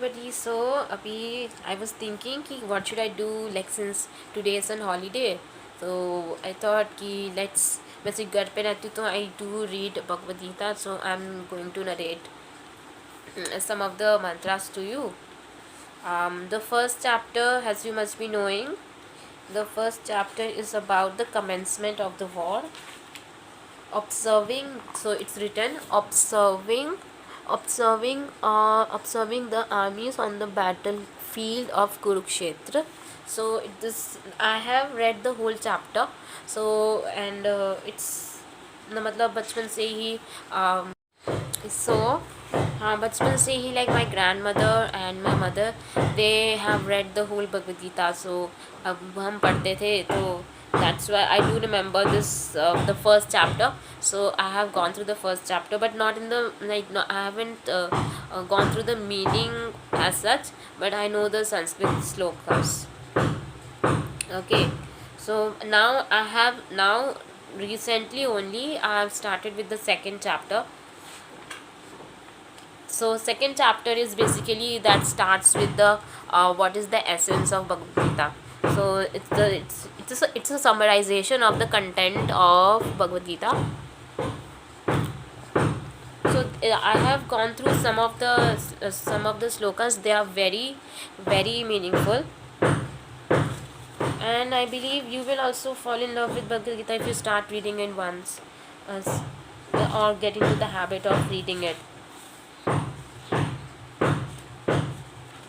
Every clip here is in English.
everybody. So अभी I was thinking कि what should I do like since today is on holiday. So I thought कि let's वैसे घर पे रहती तो I do read Bhagavad Gita. So I'm going to narrate some of the mantras to you. The first chapter, as you must be knowing, the first chapter is about the commencement of the war. Observing, so it's written observing the armies on the battlefield of Kurukshetra. So this I have read the whole chapter. So and it's मतलब बचपन से ही so हाँ बचपन से ही like my grandmother and my mother they have read the whole Bhagavad Gita. So अब हम पढ़ते थे तो that's why I do remember this the first chapter. So I have gone through the first chapter but not in the like no, I haven't gone through the meaning as such, but I know the Sanskrit slokas. Okay, so now I have now recently only I have started with the second chapter. So second chapter is basically that starts with the what is the essence of Bhagavad Gita. So it's a summarization of the content of Bhagavad Gita. So I have gone through some of the slokas. They are very very meaningful, and I believe you will also fall in love with Bhagavad Gita if you start reading it once, or get into the habit of reading it.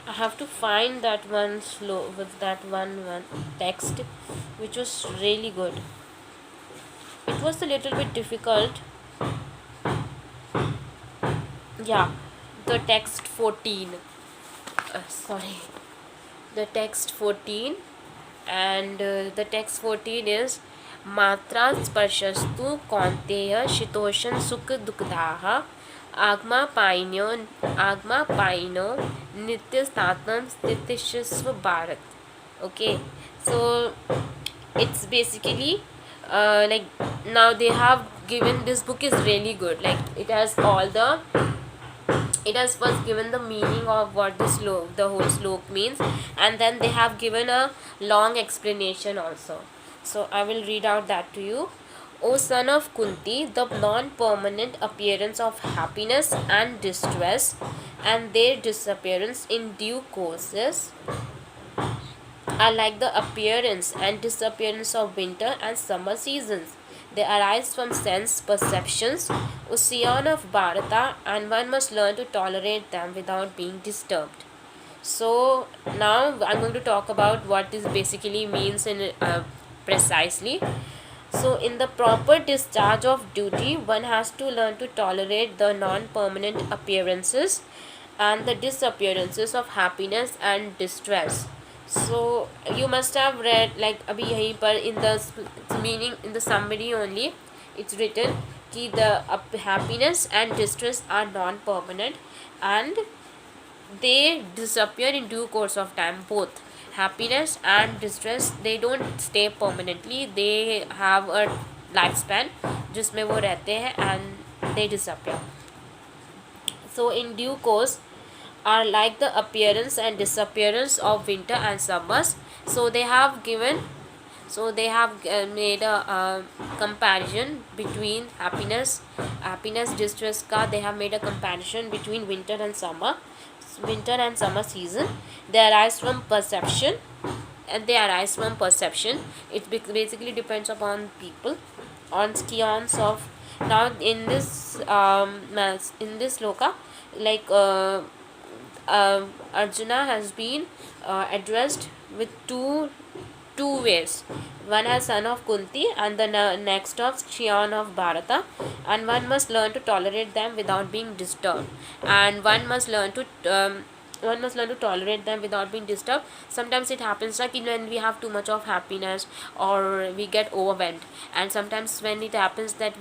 I have to find that one with that one text which was really good. It was a little bit difficult. Yeah, the text 14. Sorry. The text 14, and the text 14 is Matra Sparshastu Kaunteya Shitoshan Sukha Dukdaha Agma Paino Nitya Statnam Stitishasva Bharat. Okay, so it's basically like now they have given this book is really good. Like it has first given the meaning of what the whole slok means, and then they have given a long explanation also. So I will read out that to you. O son of Kunti, the non-permanent appearance of happiness and distress and their disappearance in due courses are like the appearance and disappearance of winter and summer seasons. They arise from sense perceptions, ocean of Bharata, and one must learn to tolerate them without being disturbed. So now I'm going to talk about what this basically means in precisely. So in the proper discharge of duty, one has to learn to tolerate the non-permanent appearances and the disappearances of happiness and distress. So you must have read like abhi yahi par in the meaning in the summary only it's written कि the happiness and distress are non-permanent and they disappear in due course of time. Both happiness and distress they don't stay permanently, they have a lifespan जिसमें वो रहते हैं and they disappear. So in due course are like the appearance and disappearance of winter and summers. So they have made a comparison between happiness distress ka they have made a comparison between winter and summer season. They arise from perception. It basically depends upon people on scions of. Now in this loka, like Arjuna has been addressed with two ways. One as son of Kunti and the next of Shion of Bharata, and one must learn to tolerate them without being disturbed, and one must learn to tolerate them without being disturbed. Sometimes it happens like when we have too much of happiness or we get overwhelmed, and sometimes when it happens that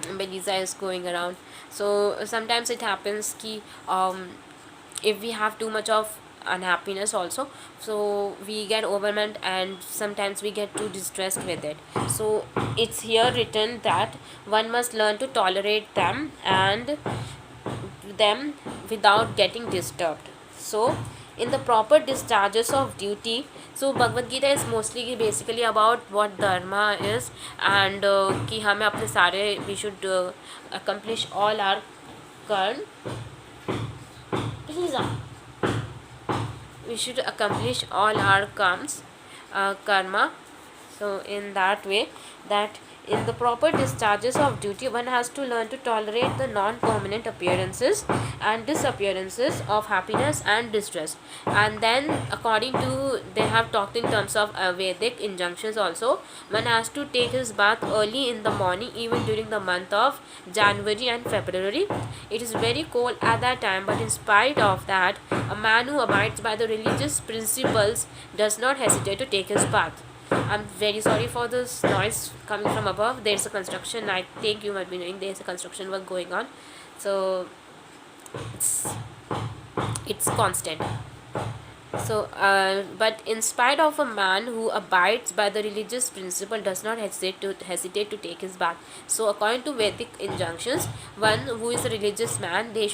Belisa is going around. So sometimes it happens ki if we have too much of unhappiness also, so we get overwhelmed and sometimes we get too distressed with it. So it's here written that one must learn to tolerate them and them without getting disturbed. So in the proper discharges of duty, so Bhagavad Gita is mostly basically about what dharma is, and कि हमें अपने सारे we should accomplish all our कर्म, please we should accomplish all our karma. So in that way, that in the proper discharges of duty, one has to learn to tolerate the non-permanent appearances and disappearances of happiness and distress. And then according to, they have talked in terms of Vedic injunctions also, one has to take his bath early in the morning, even during the month of January and February. It is very cold at that time, but in spite of that, a man who abides by the religious principles does not hesitate to take his bath. I'm very sorry for this noise coming from above. There's a construction. I think you might be knowing there's a construction work going on, so it's constant. So, but in spite of a man who abides by the religious principle does not hesitate to take his bath. So, according to Vedic injunctions, one who is a religious man, they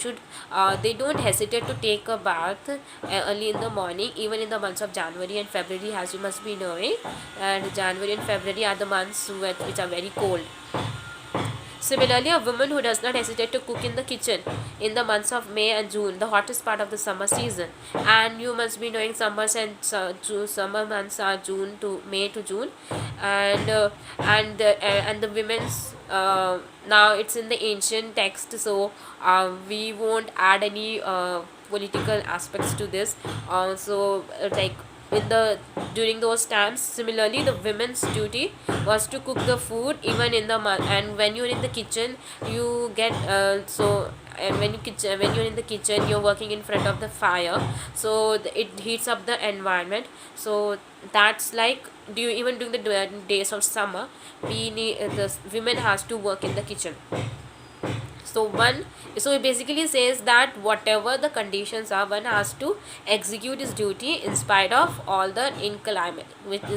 don't hesitate to take a bath early in the morning, even in the months of January and February, as you must be knowing. And January and February are the months which are very cold. Similarly, a woman who does not hesitate to cook in the kitchen in the months of May and June, the hottest part of the summer season. And you must be knowing summer months are June to May to June, and the women's now it's in the ancient text, so we won't add any political aspects to this. Like in the during those times, similarly the women's duty was to cook the food even in the month. And when you're in the kitchen, you get and when you're in the kitchen, you're working in front of the fire, so it heats up the environment. So that's like, even during the days of summer, we need the women has to work in the kitchen. So it basically says that whatever the conditions are, one has to execute his duty in spite of all the in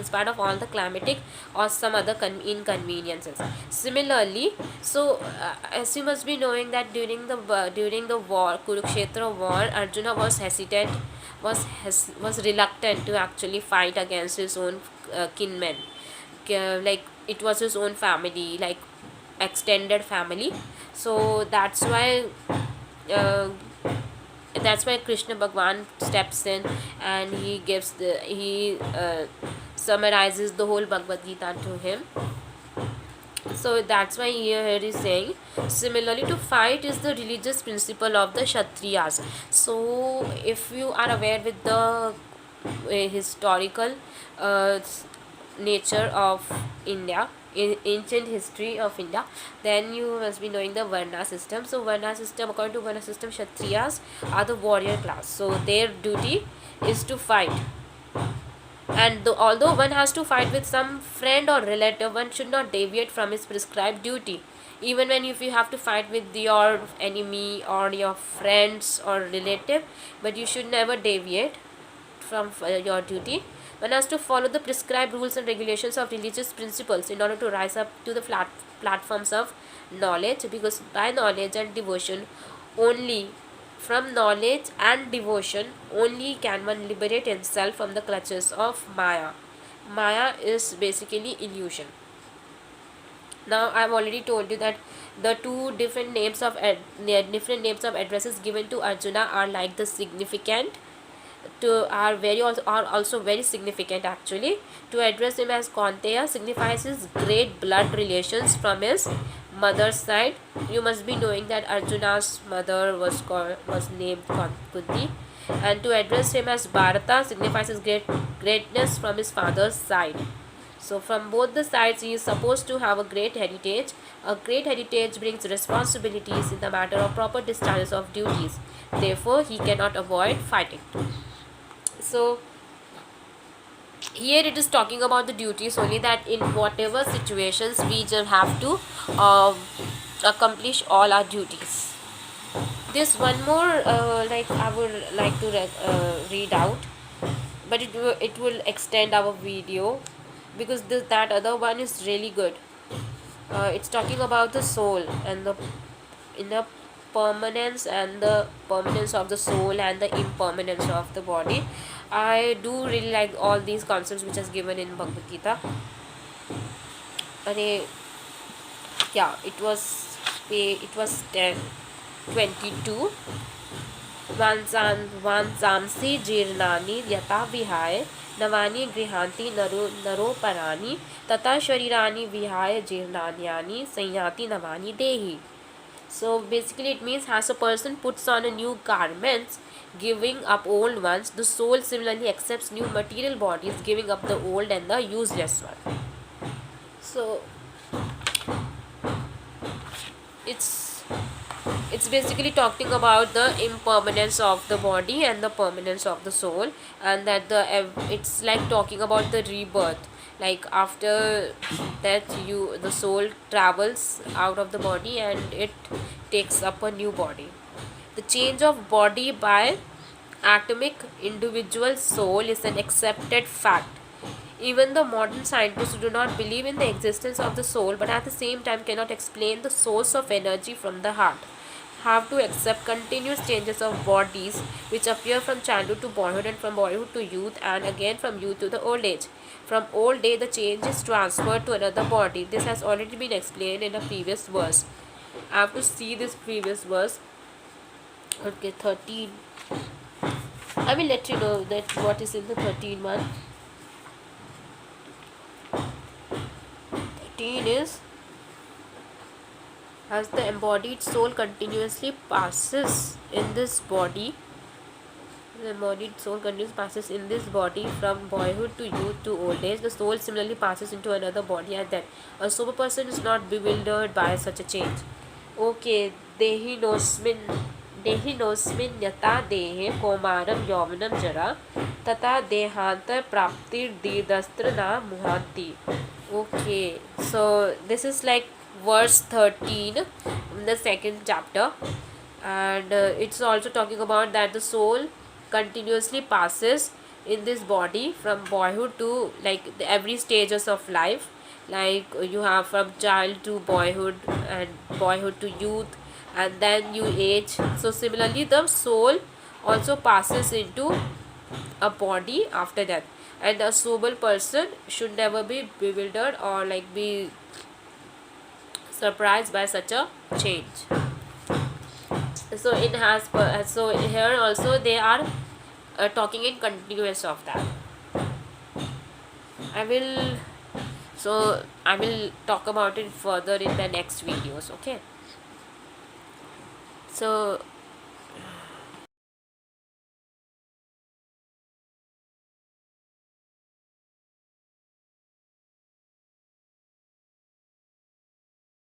spite of all the climatic or some other inconveniences. Similarly, so as you must be knowing that during the war, Kurukshetra war, Arjuna was reluctant to actually fight against his own kinmen. Like it was his own family, like extended family. So uh, that's why Krishna Bhagwan steps in, and he summarizes the whole Bhagavad Gita to him. So that's why here he's saying, similarly to fight is the religious principle of the Kshatriyas. So if you are aware with the historical nature of India, in ancient history of India, then you must be knowing the Varna system. So Varna system, according to Varna system, Kshatriyas are the warrior class. So their duty is to fight. And although one has to fight with some friend or relative, one should not deviate from his prescribed duty. Even when if you have to fight with your enemy or your friends or relative, but you should never deviate from your duty. One has to follow the prescribed rules and regulations of religious principles in order to rise up to the platforms of knowledge, because by knowledge and devotion only, from knowledge and devotion only, can one liberate himself from the clutches of Maya. Maya is basically illusion. Now I've already told you that the two different names of addresses given to Arjuna are like the significant are also very significant actually. To address him as Kaunteya signifies his great blood relations from his mother's side. You must be knowing that Arjuna's mother was named Kunti, and to address him as Bharata signifies his greatness from his father's side. So from both the sides, he is supposed to have a great heritage. A great heritage brings responsibilities in the matter of proper discharges of duties. Therefore, he cannot avoid fighting. So here it is talking about the duties only, that in whatever situations we just have to accomplish all our duties. This one more like I would like to read out, but it will extend our video, because that other one is really good. It's talking about the soul and the inner permanence and the permanence of the soul and the impermanence of the body. I do really like all these concepts which is given in Bhagavad Gita. And yeah, it was 10:22. वांसांसि जीर्णानि यथा विहाय नवानि गृहान्ति नरोपराणि तथा शरीराणि विहाय जीर्णान्यानि संयाति नवानि देहि. So basically it means as a person puts on a new garments, giving up old ones, the soul similarly accepts new material bodies, giving up the old and the useless one. So it's basically talking about the impermanence of the body and the permanence of the soul, and that it's like talking about the rebirth. Like after that, the soul travels out of the body and it takes up a new body. The change of body by atomic individual soul is an accepted fact. Even the modern scientists do not believe in the existence of the soul, but at the same time cannot explain the source of energy from the heart, have to accept continuous changes of bodies which appear from childhood to boyhood and from boyhood to youth and again from youth to the old age. From old age, the change is transferred to another body. This has already been explained in a previous verse. I have to see this previous verse. Okay, 13. I will let you know that what is in the 13 one. 13 is, as the embodied soul continuously passes in this body, the embodied soul continuously passes in this body from boyhood to youth to old age, the soul similarly passes into another body at that. A sober person is not bewildered by such a change. Okay, देहिनोस्मिन् यथा देहे कौमारं यौवनं जरा तथा देहांत प्राप्तिर्दीर्घस्त्र न मुहांति. Okay, so this is like verse 13 in the second chapter, and it's also talking about that the soul continuously passes in this body from boyhood to like every stages of life. Like you have from child to boyhood and boyhood to youth, and then you age. So similarly the soul also passes into a body after that, and a sober person should never be bewildered or like be surprised by such a change. So it has so here also they are talking in continuous of that. I will talk about it further in the next videos. Okay, so